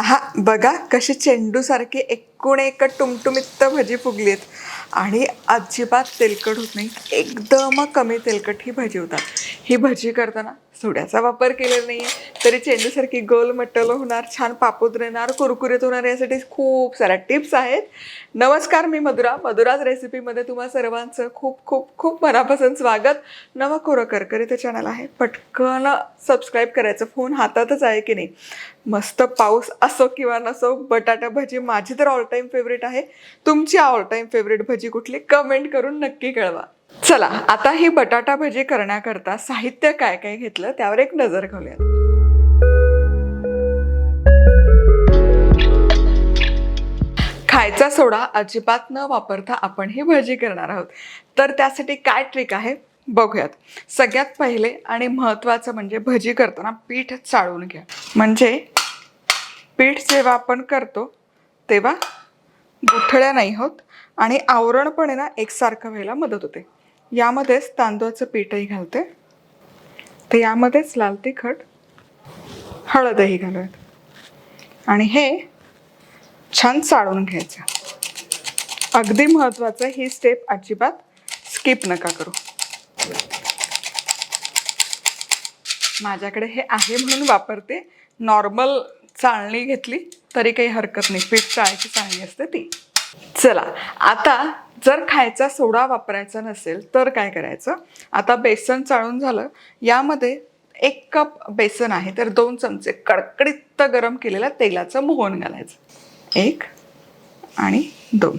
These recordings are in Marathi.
आहा, बघा कशी चेंडू सारखी एकूण एक टुमटुमीत भजी फुगली आहेत आणि अजिबात तेलकट होत नाही. एकदम कमी तेलकट ही भजी होतात. ही भजी करताना सोड्याचा वापर केलेला नाही आहे तरी चेंडूसारखी गोल मट्टल होणार, छान पापूद येणार, कुरकुरीत होणार. यासाठी खूप साऱ्या टिप्स आहेत. नमस्कार, मी मधुराज रेसिपीमध्ये तुम्हा सर्वांचं खूप खूप खूप मनापासून स्वागत. नवा कोरं करकरीत चॅनल आहे, पटकन सबस्क्राईब करायचं. फोन हातातच आहे की नाही. मस्त पाऊस असो किंवा नसो, बटाटा भजी माझी तर ऑल टाईम फेवरेट आहे. तुमची ऑल टाईम फेवरेट भजी कुठली, कमेंट करून नक्की कळवा. चला, आता ही बटाटा भजी करण्याकरता साहित्य काय काय घेतलं त्यावर एक नजर घालूया. खायचा सोडा अजिबात न वापरता आपण ही भजी करणार आहोत. तर त्यासाठी काय ट्रिक आहे बघूयात. सगळ्यात पहिले आणि महत्त्वाचं म्हणजे भजी करताना पीठ चाळून घ्या. म्हणजे पीठ जेव्हा आपण करतो तेव्हा गुठळ्या नाही होत आणि आवरण पण आहे ना एकसारखं व्हायला मदत होते. यामध्येच तांदूळाचं पीठही घालते. तर यामध्येच लाल तिखट, हळदही घालूयात आणि हे छान चाळून घ्यायचं. अगदी महत्त्वाचं, ही स्टेप अजिबात स्किप नका करू. माझ्याकडे हे आहे म्हणून वापरते. नॉर्मल चाळणी घेतली तरी काही हरकत नाही. पीठ चाळायची चाळणी असते ती. चला, आता जर खायचा सोडा वापरायचा नसेल तर काय करायचं. आता बेसन चाळून झालं. यामध्ये 1 कप बेसन आहे तर 2 चमचे कडकडीत गरम केलेल्या तेलाचं मोहन घालायचं. 1 आणि 2.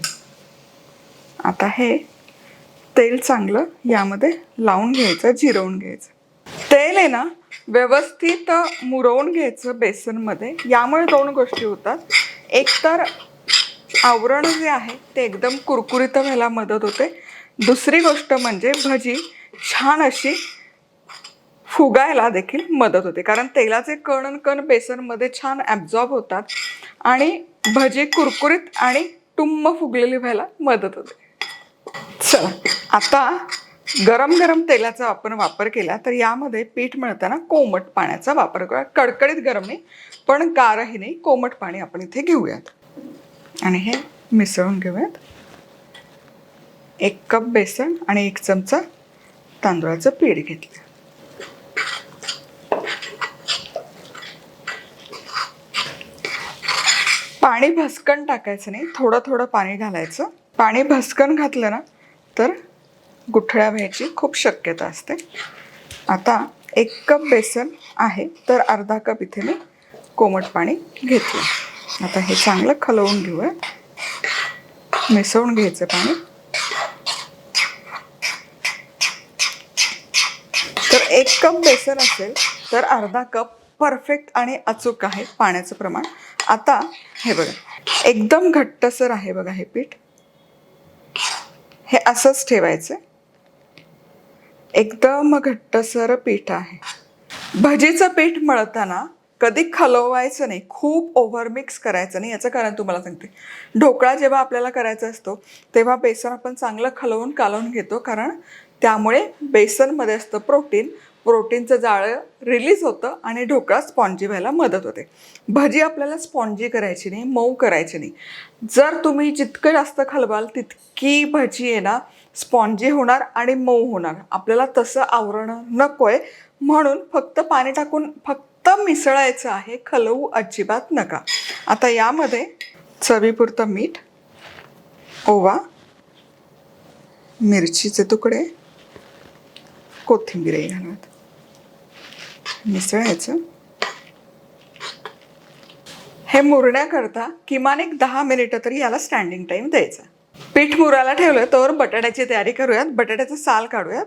आता हे तेल चांगलं यामध्ये लावून घ्यायचं, जिरवून घ्यायचं. तेल आहे ना व्यवस्थित मुरवून घ्यायचं बेसनमध्ये. यामुळे 2 गोष्टी होतात. एक तर आवरण जे आहे ते एकदम कुरकुरीत व्हायला मदत होते. दुसरी गोष्ट म्हणजे भजी छान अशी फुगायला देखील मदत होते, कारण तेलाचे कण बेसनमध्ये छान ॲब्झॉर्ब होतात आणि भजी कुरकुरीत आणि टुम्म फुगलेली व्हायला मदत होते. चला, आता गरम तेलाचा आपण वापर केला तर यामध्ये पीठ मळताना कोमट पाण्याचा वापर करूया. कडकडीत गरम नाही पण गारही नाही, कोमट पाणी आपण इथे घेऊयात आणि हे मिसळून घेऊयात. 1 कप बेसन आणि 1 चमचा तांदूळाचं पीठ घेतलं. पाणी भसकन टाकायचं नाही, थोडं पाणी घालायचं. पाणी भसकन घातलं ना तर गुठळ्या व्हायची खूप शक्यता असते. आता 1 कप बेसन आहे तर अर्धा कप इथे मी कोमट पाणी घेतलं. आता हे चांगलं खलवून घेऊया. मिसळून घ्यायचं पाणी. तर 1 कप बेसन असेल तर अर्धा कप परफेक्ट आणि अचूक आहे पाण्याचं प्रमाण. आता हे बघा, एकदम घट्टसर आहे बघा हे पीठ. हे असंच ठेवायचं. एकदम घट्टसर पीठ आहे. भजीचं पीठ मळताना कधी खलवायचं नाही, खूप ओव्हर मिक्स करायचं नाही. याचं कारण तुम्हाला सांगते. ढोकळा जेव्हा आपल्याला करायचा असतो तेव्हा बेसन आपण चांगलं खलवून कालवून घेतो, कारण त्यामुळे बेसनमध्ये असतं प्रोटीनचं जाळं रिलीज होतं आणि ढोकळा स्पॉन्जी व्हायला मदत होते. भजी आपल्याला स्पॉन्जी करायची नाही, मऊ करायची नाही. जर तुम्ही जितकं जास्त खलवाल तितकी भजी आहे ना स्पॉन्जी होणार आणि मऊ होणार. आपल्याला तसं आवरण नको आहे, म्हणून फक्त पाणी टाकून फक्त मिसळायचं आहे, खलवू अजिबात नका. आता यामध्ये चवीपुरतं मीठ, ओवा, मिरचीचे तुकडे, कोथिंबीरही घालूयात. मिसळायचं. हे मुरण्याकरता किमान 10 मिनिटं तरी याला स्टँडिंग टाईम द्यायचा. पीठ मुरायला ठेवलं तर बटाट्याची तयारी करूयात. बटाट्याचं साल काढूयात.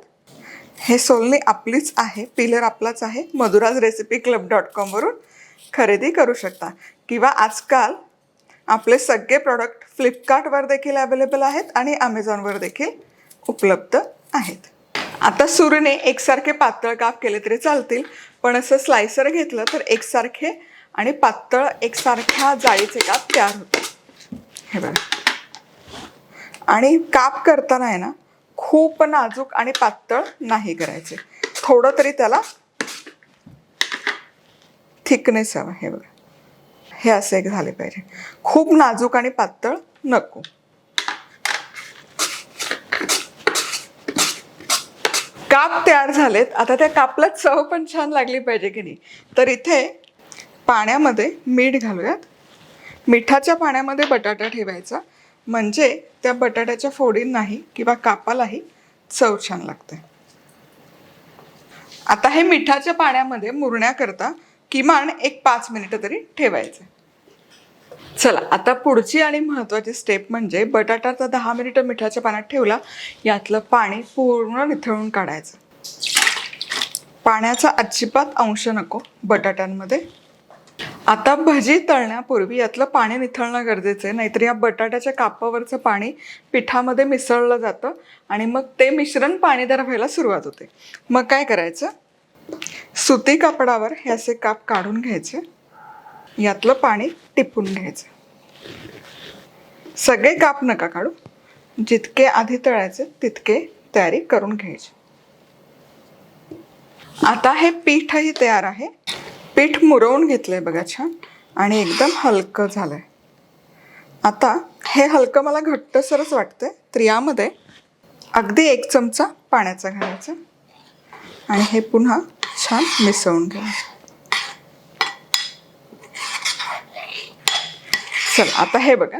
हे सोलणी आपलीच आहे, पिलर आपलाच आहे. madurasrecipeclub.com वरून खरेदी करू शकता किंवा आजकाल आपले सगळे प्रॉडक्ट फ्लिपकार्टवर देखील अवेलेबल आहेत आणि ॲमेझॉनवर देखील उपलब्ध आहेत. आता सुरीने एकसारखे पातळ काप केले तरी चालतील, पण असं स्लायसर घेतलं तर एकसारखे आणि पातळ एकसारख्या जाळीचे काप तयार होतात. हे बघा. आणि काप करताना आहे ना खूप नाजूक आणि पातळ नाही करायचे, थोडं तरी त्याला थिकनेस हवं. हे बघा, हे असे एक झाले पाहिजे, खूप नाजूक आणि पातळ नको. काप तयार झालेत. आता त्या कापला चव पण छान लागली पाहिजे की नाही, तर इथे पाण्यामध्ये मीठ घालूयात. मिठाच्या पाण्यामध्ये बटाटा ठेवायचा, म्हणजे त्या बटाट्याच्या फोडींनाही किंवा कापालाही चव छान लागते. आता हे मिठाच्या पाण्यामध्ये मुरण्याकरता किमान एक 5 मिनिटं तरी ठेवायचं. चला, आता पुढची आणि महत्त्वाची स्टेप म्हणजे बटाटा 10 मिनिटं मिठाच्या पाण्यात ठेवला, यातलं पाणी पूर्ण निथळून काढायचं. पाण्याचा अजिबात अंश नको बटाट्यांमध्ये. आता भजी तळण्यापूर्वी यातलं पाणी निथळणं गरजेचं आहे, नाहीतर या बटाट्याच्या कापावरचं पाणी पिठामध्ये मिसळलं जातं आणि मग ते मिश्रण पाणीदार व्हायला सुरुवात होते. मग काय करायचं, सुती कापडावर हे असे काप काढून घ्यायचे, यातलं पाणी टिपून घ्यायचं. सगळे काप नका काढू, जितके आधी तळायचे तितके तयारी करून घ्यायची. आता हे पीठही तयार आहे. पीठ मुरवून घेतलंय बघा छान, आणि एकदम हलकं झालंय. आता हे हलकं मला घट्टसरच वाटतंय, तर यामध्ये अगदी 1 चमचा पाण्याचा घालायचा आणि हे पुन्हा छान मिसळून घ्यायचं. चला, आता हे बघा,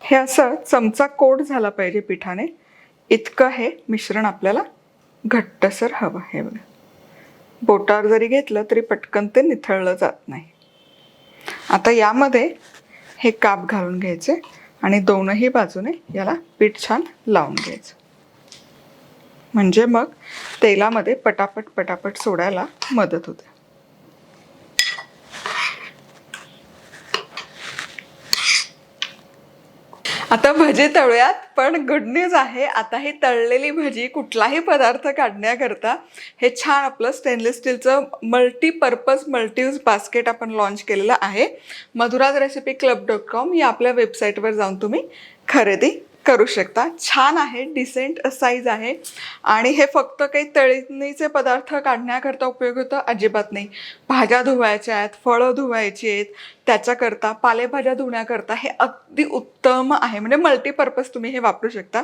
हे असं चमचा कोट झाला पाहिजे पिठाने, इतकं हे मिश्रण आपल्याला घट्टसर हवं. हे बघा, बोटावर जरी घेतलं तरी पटकन ते निथळलं जात नाही. आता यामध्ये हे काप घालून घ्यायचे आणि दोनही बाजूने याला पीठ छान लावून घ्यायचं, म्हणजे मग तेलामध्ये पटापट पटापट सोडायला मदत होते. आता भजी तळूयात, पण गुड न्यूज आहे, आता ही तळलेली भजी कुठलाही पदार्थ काढण्याकरता हे छान आपलं स्टेनलेस स्टीलचं मल्टीपर्पज मल्टीयूज बास्केट आपण लॉन्च केलेलं आहे. madhurazrecipe.club.com या आपल्या वेबसाईटवर जाऊन तुम्ही खरेदी करू शकता. छान आहे, डिसेंट साईज आहे आणि हे फक्त काही तळणीचे पदार्थ काढण्याकरता उपयोग होतं अजिबात नाही. भाज्या धुवायच्या आहेत, फळं धुवायची आहेत, त्याच्याकरता पालेभाज्या धुण्याकरता हे अगदी उत्तम आहे. म्हणजे मल्टीपर्पज तुम्ही हे वापरू शकता.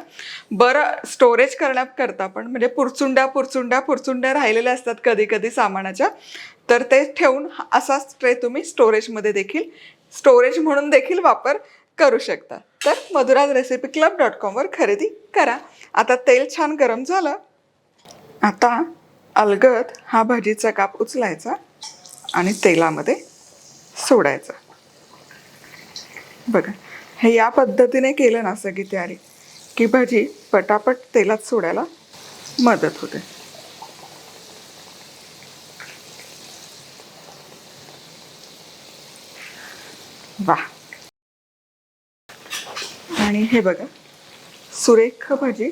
बरं, स्टोरेज करण्याकरता पण, म्हणजे पुरचुंड्या राहिलेल्या असतात कधी कधी सामानाच्या, तर ते ठेवून असा ट्रे तुम्ही स्टोरेज म्हणून देखील वापर करू शकता. तर madhurazrecipe.club.com वर खरेदी करा. आता तेल छान गरम झालं. आता अलगद हा भाजीचा काप उचलायचा आणि तेलामध्ये सोडायचा. बघा, हे या पद्धतीने केलं ना सगळी तयारी, की भाजी पटापट तेलात सोडायला मदत होते. वाह, आणि हे बघा, सुरेख भाजी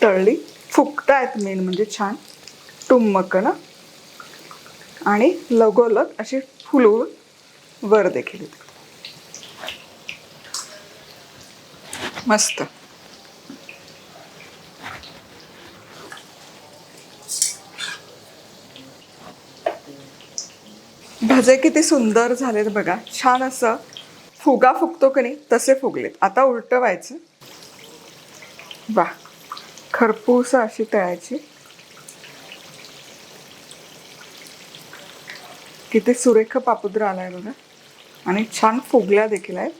तळली, फुगतायत मेन म्हणजे छान टुम्मकन, आणि लगोलग अशी फुलून वर देखील येते. मस्त. भजे किती सुंदर झालेत बघा, छान असं फुगा फुगतो की नाही तसे फुगलेत. आता उलटवायचं. वा, खरपूस अशी तळायची. किती सुरेख पापुद्रा आलाय बघा, आणि छान फुगल्या देखील आहेत.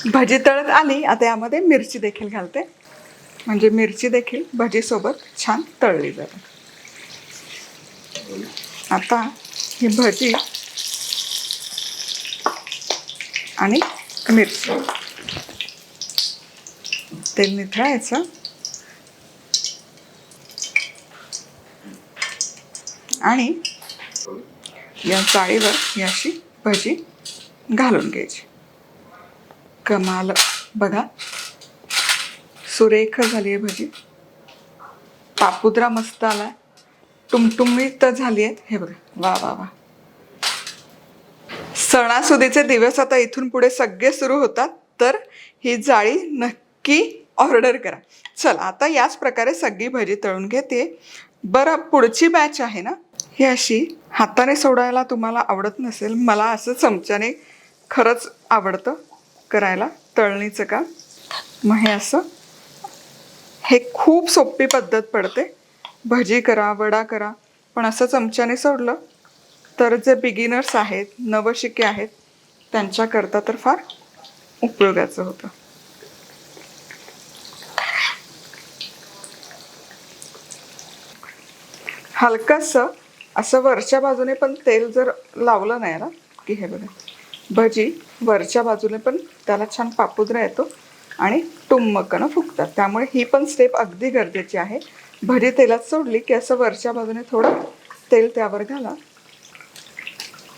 भजी तळत आली, आता यामध्ये मिरची देखील घालते, म्हणजे मिरची देखील भजीसोबत छान तळली जाते. आता ही भजी आणि मिरची तेल निथळायचं आणि या जाळीवर ही अशी भजी घालून घ्यायची. कमाल बघा, सुरेख झाली आहे भजी, पापुद्रा मस्त आलाय, टुमटुमीत झाली आहेत. हे बघा, वा वा वा. सणासुदीचे दिवस आता इथून पुढे सगळे सुरू होतात, तर ही जाळी नक्की ऑर्डर करा. चला, आता याच प्रकारे सगळी भजी तळून घेते. बरं, पुढची बॅच आहे ना, ही अशी हाताने सोडायला तुम्हाला आवडत नसेल, मला असं चमच्याने खरंच आवडतं करायला तळणीचं काम. मग हे असं, हे खूप सोपी पद्धत पडते. भजी करा, वडा करा, पण असं चमच्याने सोडलं तर जे बिगिनर्स आहेत, नवशिके आहेत, त्यांच्याकरता तर फार उपयोगाचं होतं. हलकंसं असं वरच्या बाजूने पण तेल जर लावलं नाही ना, की हे बघा भजी वरच्या बाजूने पण त्याला छान पापुद्रा येतो आणि टुम्मकनं फुगतात. त्यामुळे ही पण स्टेप अगदी गरजेची आहे. भजी तेलात सोडली की असं वरच्या बाजूने थोडं तेल त्यावर घाला,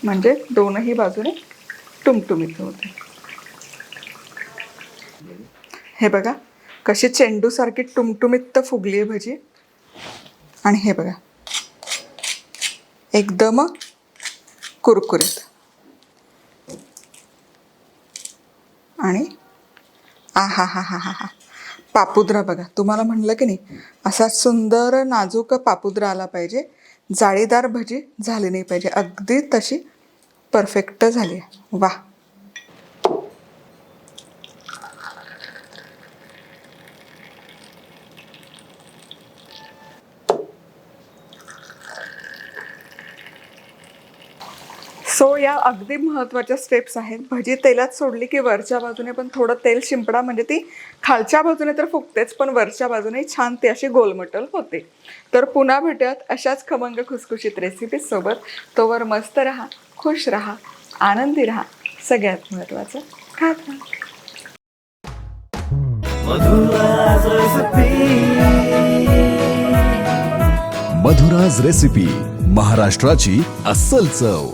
म्हणजे दोनही बाजूने टुमटुमीत होते. हे बघा कशी चेंडूसारखी टुमटुमीत फुगली आहे भजी. आणि हे बघा एकदम कुरकुरीत. आणि आ हा हा हा हा हा पापुद्रा बघा, तुम्हाला म्हणलं की नाही असा सुंदर नाजूक पापुद्रा आला पाहिजे. जाळीदार भजी झाली नाही पाहिजे, अगदी तशी परफेक्ट झाली आहे. वा. सो या अगदी महत्त्वाच्या स्टेप्स आहेत. भजी तेलात सोडली की वरच्या बाजूने पण थोडं तेल शिंपडा, म्हणजे ती खालच्या बाजूने तर फुगतेच पण वरच्या बाजूने छान ती अशी गोलमटल होते. तर पुन्हा भेटूयात अशाच खमंग खुसखुशीत रेसिपीज सोबत. तोवर मस्त राहा, खुश राहा, आनंदी राहा, सगळ्यात महत्त्वाचं खात राहा. मधुराज रेसिपी, महाराष्ट्राची अस्सल चव.